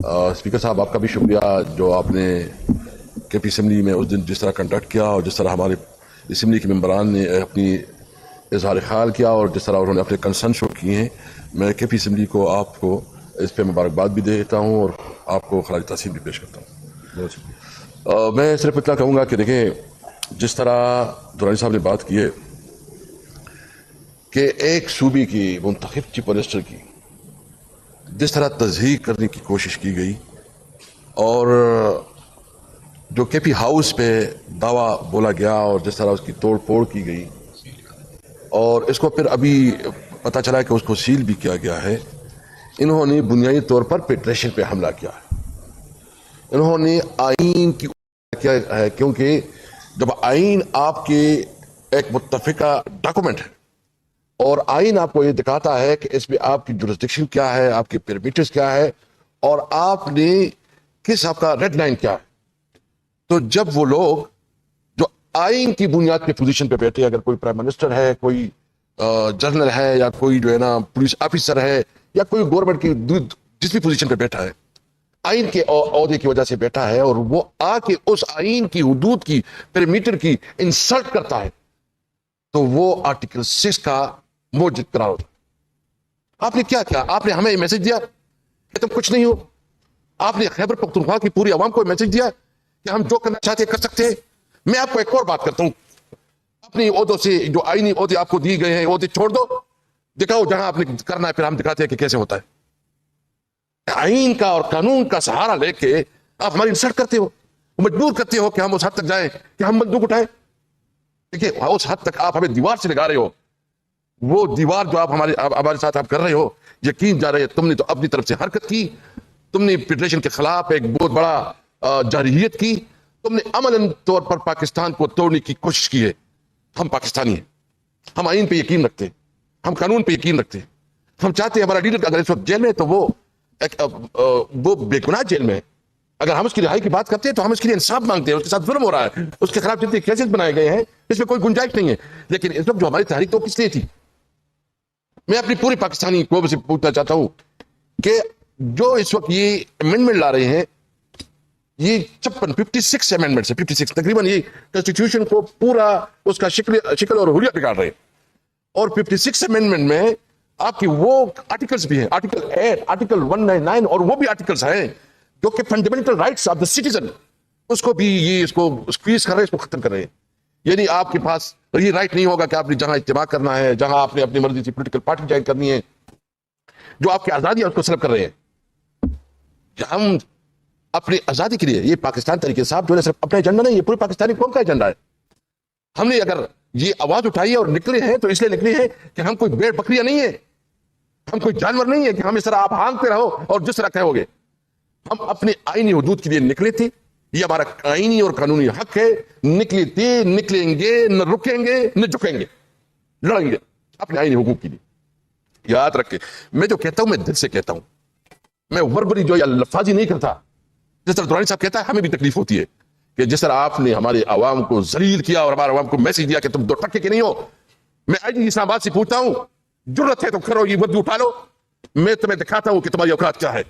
Speaker صاحب آپ کا بھی شکریہ جو آپ نے کے پی اسمبلی میں اس دن جس طرح کنڈکٹ کیا اور جس طرح ہمارے اسمبلی کے ممبران نے اپنی اظہار خیال کیا اور جس طرح انہوں نے اپنے کنسرن شو کیے ہیں. میں کے پی اسمبلی کو آپ کو اس پہ مبارکباد بھی دیتا ہوں اور آپ کو خراج تحسین بھی پیش کرتا ہوں. بہت شکریہ. میں صرف اتنا کہوں گا کہ دیکھیں جس طرح درانی صاحب نے بات کی ہے کہ ایک صوبے کی منتخب چیف منسٹر کی جس طرح تضحیق کرنے کی کوشش کی گئی اور جو کے پی ہاؤس پہ دعویٰ بولا گیا اور جس طرح اس کی توڑ پھوڑ کی گئی اور اس کو پھر ابھی پتہ چلا کہ اس کو سیل بھی کیا گیا ہے. انہوں نے بنیادی طور پر فیڈریشن پہ حملہ کیا ہے. انہوں نے آئین کی کیا ہے کیونکہ جب آئین آپ کے ایک متفقہ ڈاکومنٹ ہے اور آئین آپ کو یہ دکھاتا ہے کہ اس میں آپ کی جورسڈکشن کیا ہے, آپ کے پیرامیٹرز کیا ہے اور آپ نے کس آپ کا ریڈ لائن کیا ہے, تو جب وہ لوگ جو آئین کی بنیاد پہ پوزیشن پہ بیٹھے, اگر کوئی پرائم منسٹر ہے, کوئی جنرل ہے یا کوئی جو ہے نا پولیس آفیسر ہے یا کوئی گورنمنٹ کی جس بھی پوزیشن پہ بیٹھا ہے, آئین کے عہدے کی وجہ سے بیٹھا ہے اور وہ آ کے اس آئین کی حدود کی پیرامیٹر کی انسلٹ کرتا ہے تو وہ آرٹیکل 6 کا موجب قرار ہوتا ہے. آپ نے کیا کیا؟ آپ نے ہمیں میسج دیا کہ تم کچھ نہیں ہو. آپ نے خیبر پختونخوا کی پوری عوام کو میسج دیا کہ ہم جو کرنا چاہتے کر سکتے ہیں. میں آپ کو ایک اور بات کرتا ہوں, اپنی عہدوں سے جو آئینی عہدے آپ کو دیے گئے ہیں عہدے چھوڑ دو, دکھاؤ جہاں آپ نے کرنا ہے, پھر ہم دکھاتے ہیں کہ کیسے ہوتا ہے. آئین کا اور قانون کا سہارا لے کے آپ ہماری انسلٹ کرتے ہو, مجبور کرتے ہو کہ ہم اس حد تک جائیں کہ ہم بندوق اٹھائیں. دیکھیے اس حد تک آپ ہمیں دیوار سے لگا رہے ہو, وہ دیوار جو آپ ہمارے ساتھ آپ کر رہے ہو, یقین جا رہے تم نے تو اپنی طرف سے حرکت کی, تم نے فیڈریشن کے خلاف ایک بہت بڑا جارحیت کی, تم نے عملاً طور پر پاکستان کو توڑنے کی کوشش کی ہے. ہم پاکستانی ہیں, ہم آئین پہ یقین رکھتے ہیں, ہم قانون پہ یقین رکھتے ہیں. ہم چاہتے ہیں ہمارا لیڈر اگر اس وقت جیل میں ہے تو وہ بے گناہ جیل میں ہے. اگر ہم اس کی رہائی کی بات کرتے ہیں تو ہم اس کے لیے انصاف مانگتے ہیں. اس کے ساتھ ظلم ہو رہا ہے, اس کے خلاف جتنے کیسز بنائے گئے ہیں اس میں کوئی گنجائش نہیں ہے. لیکن اس وقت جو ہماری تحریک تو کس لیے تھی؟ میں اپنی پوری پاکستانی قوم سے پوچھنا چاہتا ہوں کہ جو اس وقت یہ امینڈمنٹ لا رہے ہیں, یہ 56 امینڈمنٹ سے 56 تقریباً یہ کنسٹیٹیوشن کو پورا اس کا شکل اور حلیہ بگاڑ رہے ہیں. اور 56 امینڈمنٹ میں آپ کی وہ آرٹیکلز بھی ہیں, آرٹیکل 8, آرٹیکل 199 اور وہ بھی آرٹیکلز ہیں جو کہ fundamental rights of the citizen, اس کو بھی یہ اس کو اسکویز کر رہے ہیں, اس کو ختم کر رہے ہیں. یعنی آپ کے پاس یہ رائٹ نہیں ہوگا کہ آپ نے جہاں اجتماع کرنا ہے, جہاں آپ نے اپنی مرضی سے پولیٹیکل پارٹی جوائن کرنی ہے, جو آپ کی آزادی ہے اس کو سلب کر رہے ہیں. ہم اپنی آزادی کے لیے, یہ پاکستان تحریک صاحب جو ہے صرف اپنا ایجنڈا نہیں, یہ پوری پاکستانی قوم کا ایجنڈا ہے. ہم نے اگر یہ آواز اٹھائی ہے اور نکلے ہیں تو اس لیے نکلے ہیں کہ ہم کوئی بھیڑ بکریاں نہیں ہیں, ہم کوئی جانور نہیں ہے کہ ہم اس طرح آپ ہانکتے رہو اور جس طرح کہو گے. ہم اپنے آئینی حدود کے لیے نکلے تھے, یہ ہمارا آئینی اور قانونی حق ہے. نکلے تھے, نکلیں گے, نہ رکیں گے نہ جھکیں گے, لڑیں گے اپنے آئینی حقوق کے لیے. یاد رکھیں, میں جو کہتا ہوں میں دل سے کہتا ہوں, میں وربری جو یا لفاظی نہیں کرتا. جس طرح دورانی صاحب کہتا ہے ہمیں بھی تکلیف ہوتی ہے کہ جس طرح آپ نے ہمارے عوام کو ذلیل کیا اور ہمارے عوام کو میسج دیا کہ تم 2 ٹکے کے نہیں ہو. میں آج اسلام آباد سے پوچھتا ہوں, جرت ہے تو کرو, یہ وردی اٹھا لو, میں تمہیں دکھاتا ہوں کہ تمہاری اوقات کیا ہے.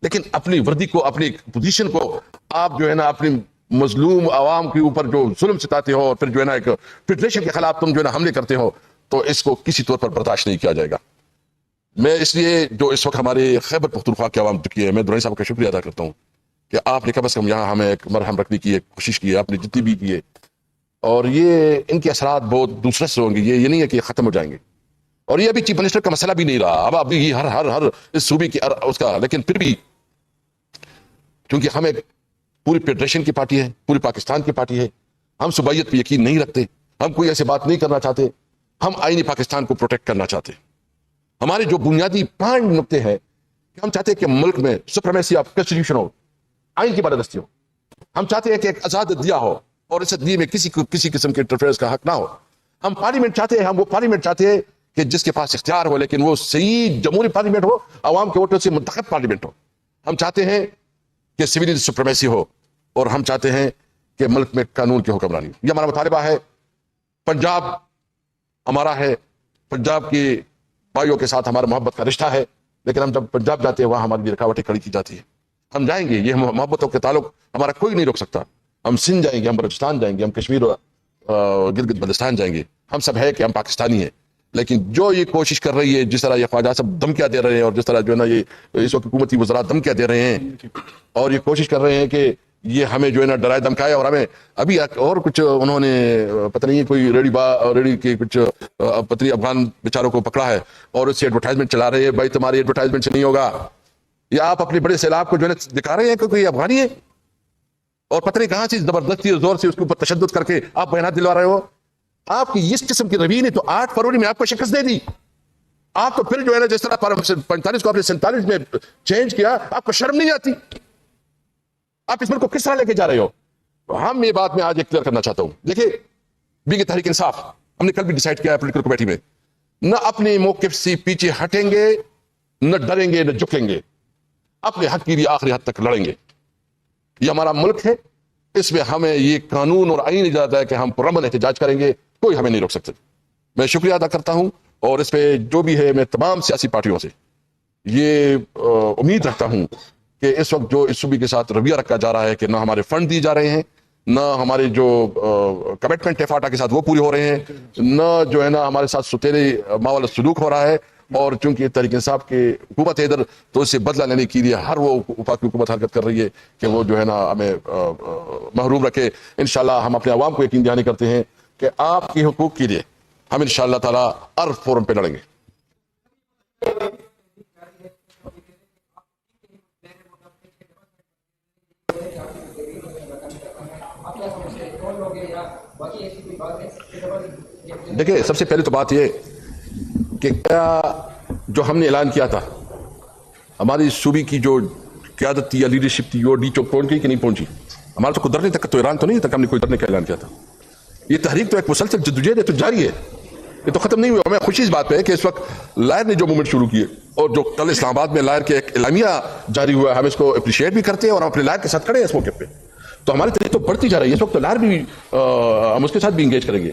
لیکن اپنی وردی کو, اپنی پوزیشن کو آپ جو ہے نا اپنی مظلوم عوام کے اوپر جو ظلم ستاتے ہو اور پھر جو ہے نا ایک فیڈریشن کے خلاف تم جو ہے نا حملے کرتے ہو, تو اس کو کسی طور پر برداشت نہیں کیا جائے گا. میں اس لیے جو اس وقت ہمارے خیبر پختونخوا کے عوام چکی ہے, میں درانی صاحب کا شکریہ ادا کرتا ہوں کہ آپ نے کم از کم یہاں ہمیں ایک مرہم رکھنے کی ایک کوشش کی ہے, آپ نے جتنی بھی کی ہے. اور یہ ان کے اثرات بہت دوسرے سے ہوں گے, یہ نہیں ہے کہ یہ ختم ہو جائیں گے. اور یہ ابھی چیف منسٹر کا مسئلہ بھی نہیں رہا, اب ابھی یہ ہر اس صوبے کی اس کا, لیکن پھر بھی کیونکہ ہم ایک پوری فیڈریشن کی پارٹی ہے, پوری پاکستان کی پارٹی ہے, ہم صوبائیت پہ یقین نہیں رکھتے, ہم کوئی ایسی بات نہیں کرنا چاہتے, ہم آئینی پاکستان کو پروٹیکٹ کرنا چاہتے. ہمارے جو بنیادی 5 نقطے ہیں کہ ہم چاہتے ہیں کہ ملک میں سپریمیسی آف کنسٹیٹیوشن ہو, آئین کی بالادستی ہو. ہم چاہتے ہیں کہ ایک آزاد عدلیہ ہو اور اس عدلیہ میں کسی قسم کے انٹرفیئرنس کا حق نہ ہو. ہم پارلیمنٹ چاہتے ہیں, ہم وہ پارلیمنٹ چاہتے ہیں کہ جس کے پاس اختیار ہو لیکن وہ صحیح جمہوری پارلیمنٹ ہو, عوام کے ووٹوں سے منتخب پارلیمنٹ ہو. ہم چاہتے ہیں کہ سویلین سپریمیسی ہو اور ہم چاہتے ہیں کہ ملک میں قانون کی حکمرانی ہو. یہ ہمارا مطالبہ ہے. پنجاب ہمارا ہے, پنجاب کے بھائیوں کے ساتھ ہمارا محبت کا رشتہ ہے. لیکن ہم جب پنجاب جاتے ہیں وہاں ہماری رکاوٹیں کھڑی کی جاتی ہیں. ہم جائیں گے, یہ محبتوں کے تعلق ہمارا کوئی نہیں روک سکتا. ہم سندھ جائیں گے, ہم بلوچستان جائیں گے, ہم کشمیر گلگت بلتستان جائیں گے. ہم سب ہے کہ ہم پاکستانی ہیں. لیکن جو یہ کوشش کر رہی ہے, جس طرح یہ خواجہ صاحب دھمکیاں دے رہے ہیں, اور جس طرح جو ہے نا یہ اس وقت حکومتی وزراء دھمکیاں دے رہے ہیں, اور یہ کوشش کر رہے ہیں کہ یہ ہمیں جو ہے نا ڈرائے دھمکائے, اور ہمیں ابھی اور کچھ انہوں نے پتہ نہیں کوئی ریڑھی کے کچھ پتری افغان بیچاروں کو پکڑا ہے اور اس سے ایڈورٹائزمنٹ چلا رہے ہیں. بھائی تمہاری ایڈورٹائزمنٹ سے نہیں ہوگا. یا آپ اپنے بڑے سیلاب کو جو ہے دکھا رہے ہیں کہ کوئی افغانی ہے, اور پتہ نہیں کہاں سے زبردستی اور زور سے اس کے اوپر تشدد کر کے آپ بیانات دلوا رہے ہو. آپ کی اس قسم کی روی نے تو 8 فروری میں آپ کو شکست دے دی. آپ تو پھر جو ہے نا جس طرح 45 کو آپ نے 47 میں چینج کیا, آپ کو شرم نہیں آتی؟ آپ اس ملک کو کس طرح لے کے جا رہے ہو؟ ہم یہ بات میں آج ایک کلیئر کرنا چاہتا ہوں. دیکھیں, بینگ تحریک انصاف, ہم نے کل بھی ڈیسائیڈ کیا ہے پولیٹیکل کمیٹی میں, نہ اپنے موقف سے پیچھے ہٹیں گے, نہ ڈریں گے, نہ جھکیں گے. اپنے حق کے لیے آخری حد تک لڑیں گے. یہ ہمارا ملک ہے, اس میں ہمیں یہ قانون اور آئین اجازت ہے کہ ہم پرامن احتجاج کریں گے, کوئی ہمیں نہیں روک سکتے. میں شکریہ ادا کرتا ہوں, اور اس پہ جو بھی ہے میں تمام سیاسی پارٹیوں سے یہ امید رکھتا ہوں کہ اس وقت جو اس صوبے کے ساتھ رویہ رکھا جا رہا ہے کہ نہ ہمارے فنڈ دیے جا رہے ہیں, نہ ہمارے جو کمٹمنٹ ہے فاٹا کے ساتھ وہ پورے ہو رہے ہیں, نہ جو ہے نا ہمارے ساتھ ستیرے ماحول سلوک ہو رہا ہے. اور چونکہ تحریک انصاف کی حکومت ہے ادھر, تو اس سے بدلہ لینے کے لیے ہر وہ وفاقی حکومت حرکت کر رہی ہے کہ وہ جو ہے نا ہمیں محروم رکھے. انشاءاللہ ہم اپنے عوام کو یقین دہانی کرتے ہیں کہ آپ کے حقوق کے لیے ہم انشاءاللہ تعالی ہر فورم پہ لڑیں گے. دیکھیں, سب سے پہلے تو بات یہ کہ کیا جو ہم نے اعلان کیا تھا, ہماری صوبے کی جو قیادت تھی یا لیڈرشپ تھی, وہ ڈی چوک پہنچ گئی کہ نہیں پہنچی؟ ہمارا تو کوئی ڈرنے تک تو ایران تو نہیں تک ہم نے کوئی ڈرنے کا اعلان کیا تھا. یہ تحریک تو ایک مسلسل جدوجہد ہے, تو جاری ہے, یہ تو ختم نہیں ہوا. ہمیں خوشی اس بات پہ ہے کہ اس وقت لائر نے جو موومنٹ شروع کی ہے, اور جو کل اسلام آباد میں لائر کے ایک اعلامیہ جاری ہوا ہے, ہم اس کو اپریشیٹ بھی کرتے ہیں, اور ہم اپنے لائر کے ساتھ کھڑے ہیں اس موقع پہ. تو ہماری تحریک تو بڑھتی جا رہی ہے. اس وقت تو لائر بھی ہم اس کے ساتھ بھی انگیج کریں گے.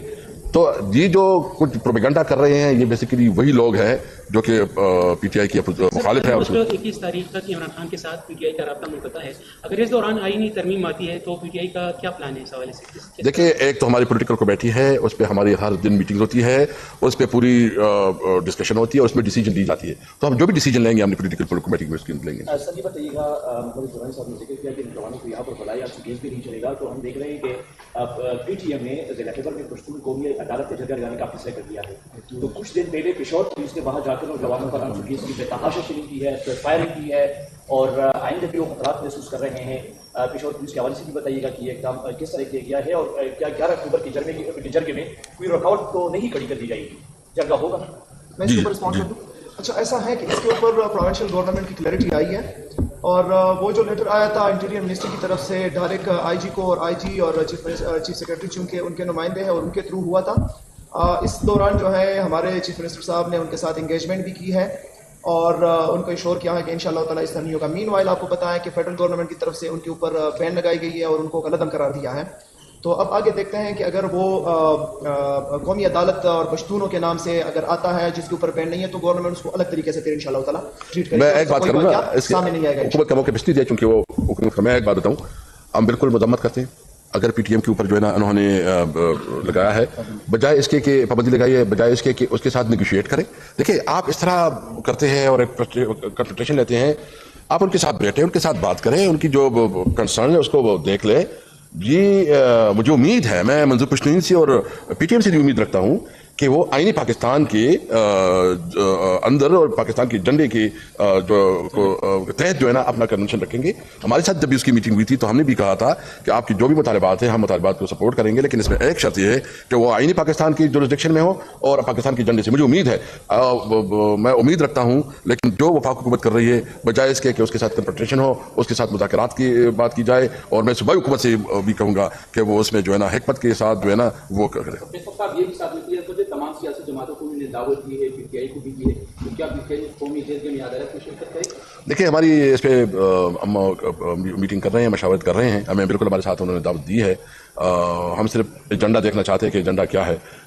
تو یہ جو کچھ پروپیگنڈا کر رہے ہیں, یہ بیسیکلی وہی لوگ ہیں جو کہ پی ٹی آئی کی مخالف ہے. 21 تاریخ تک عمران خان کے ساتھ پی ٹی آئی کا رابطہ منقطع ہے. اگر اس دوران آئینی ترمیم آتی ہے تو پی ٹی آئی کا کیا پلان ہے اس حوالے سے؟ دیکھیں, ایک تو ہماری پولیٹیکل کمیٹی ہے, اس پہ ہماری ہر دن میٹنگ ہوتی ہے, اس پہ پوری ڈسکشن ہوتی ہے, اس میں ڈیسیجن لی جاتی ہے. تو ہم جو بھی ڈیسیجن لیں گے ہم نے پولیٹیکل کمیٹی میں لیں گے. سر یہ بتائیے گا, صاحب نے ذکر کیا کہ نوجوانوں کو یہاں پر بلایا کیس بھی نہیں چلے گا, تو ہم دیکھ رہے ہیں کہ پی ٹی ایم نے ضلع خیبر میں پشتون قومی عدالت کے جگہ لگانے کا فیصلہ کر دیا ہے. تو کچھ دن پہلے پشاور پولیس نے وہاں جا کر نوجوانوں پر ہم کیس کی تحاشی شروع کی ہے, فائرنگ کی ہے, اور آئندہ بھی وہ خطرات محسوس کر رہے ہیں. پشاور پولیس کے حوالے سے بھی بتائیے گا کہ یہ کام کس طرح کیا گیا ہے, اور کیا 11 اکتوبر کے جرگے میں کوئی رکاوٹ تو نہیں کھڑی کر دی جائے گی؟ جرگہ ہوگا. میں اس کے اوپر رسپانس کر دوں. اچھا, ایسا ہے کہ اس کے اوپر پروونشل گورنمنٹ کی کلیئرٹی آئی ہے, اور وہ جو لیٹر آیا تھا انٹیریئر منسٹری کی طرف سے ڈائریکٹ آئی جی کو, اور آئی جی اور چیف سیکرٹری چونکہ ان کے نمائندے ہیں اور ان کے تھرو ہوا تھا. اس دوران جو ہے ہمارے چیف منسٹر صاحب نے ان کے ساتھ انگیجمنٹ بھی کی ہے, اور ان کو ایشور کیا ہے کہ انشاءاللہ تعالیٰ اس طرح نہیں ہوگا. مین وائل آپ کو پتا ہے کہ فیڈرل گورنمنٹ کی طرف سے ان کے اوپر بین لگائی گئی ہے اور ان کو قلعدم قرار دیا ہے. تو اب آگے دیکھتے ہیں کہ اگر وہ قومی عدالت اور پشتونوں کے نام سے اگر آتا ہے جس کے اوپر بین نہیں ہے, تو گورنمنٹ اس کو الگ طریقے سے پھر انشاءاللہ تعالیٰ ٹریٹ کرے گی. میں ایک بات کروں گا, سامنے نہیں آئے گا حکومت کا موقع بچتی ہے چونکہ وہ حکومت. میں ایک بات بتاؤں, ہم بالکل مذمت کرتے ہیں اگر پی ٹی ایم کے اوپر جو ہے نا انہوں نے لگایا ہے, بجائے اس کے کہ پابندی لگائی ہے, بجائے اس کے کہ اس کے ساتھ نیگوشیٹ کریں. دیکھیں, آپ اس طرح کرتے ہیں اور ایک کنسلٹیشن لیتے ہیں, آپ ان کے ساتھ بیٹھیں, ان کے ساتھ بات کریں, ان کی جو کنسرن ہے اس کو وہ دیکھ لیں. یہ مجھے امید ہے, میں منظور پشتین سے اور پی ٹی ایم سے بھی امید رکھتا ہوں کہ وہ آئینی پاکستان کے اندر اور پاکستان کے جھنڈے کے تحت جو ہے نا اپنا کنونشن رکھیں گے. ہمارے ساتھ جب بھی اس کی میٹنگ ہوئی تھی تو ہم نے بھی کہا تھا کہ آپ کی جو بھی مطالبات ہیں ہم مطالبات کو سپورٹ کریں گے, لیکن اس میں ایک شرط یہ ہے کہ وہ آئینی پاکستان کی جورسڈکشن میں ہو اور پاکستان کے جھنڈے سے. مجھے امید ہے, میں امید رکھتا ہوں, لیکن جو وفاق حکومت کر رہی ہے بجائے اس کے کہ اس کے ساتھ کنفرنٹیشن ہو, اس کے ساتھ مذاکرات کی بات کی جائے. اور میں صوبائی حکومت سے بھی کہوں گا کہ وہ اس میں جو ہے نا حکمت کے ساتھ جو ہے نا وہ کرے. تمام سیاسی جماعتوں کو بھی دعوت دی ہے, پی ٹی آئی کو بھی دی ہے, تو کیا پی ٹی آئی قومی جرگے میں عدالت میں شرکت کرے؟ دیکھیں, ہماری اس پہ ہم میٹنگ کر رہے ہیں, مشاورت کر رہے ہیں, ہمیں بالکل ہمارے ساتھ انہوں نے دعوت دی ہے. ہم صرف ایجنڈا دیکھنا چاہتے ہیں کہ ایجنڈا کیا ہے.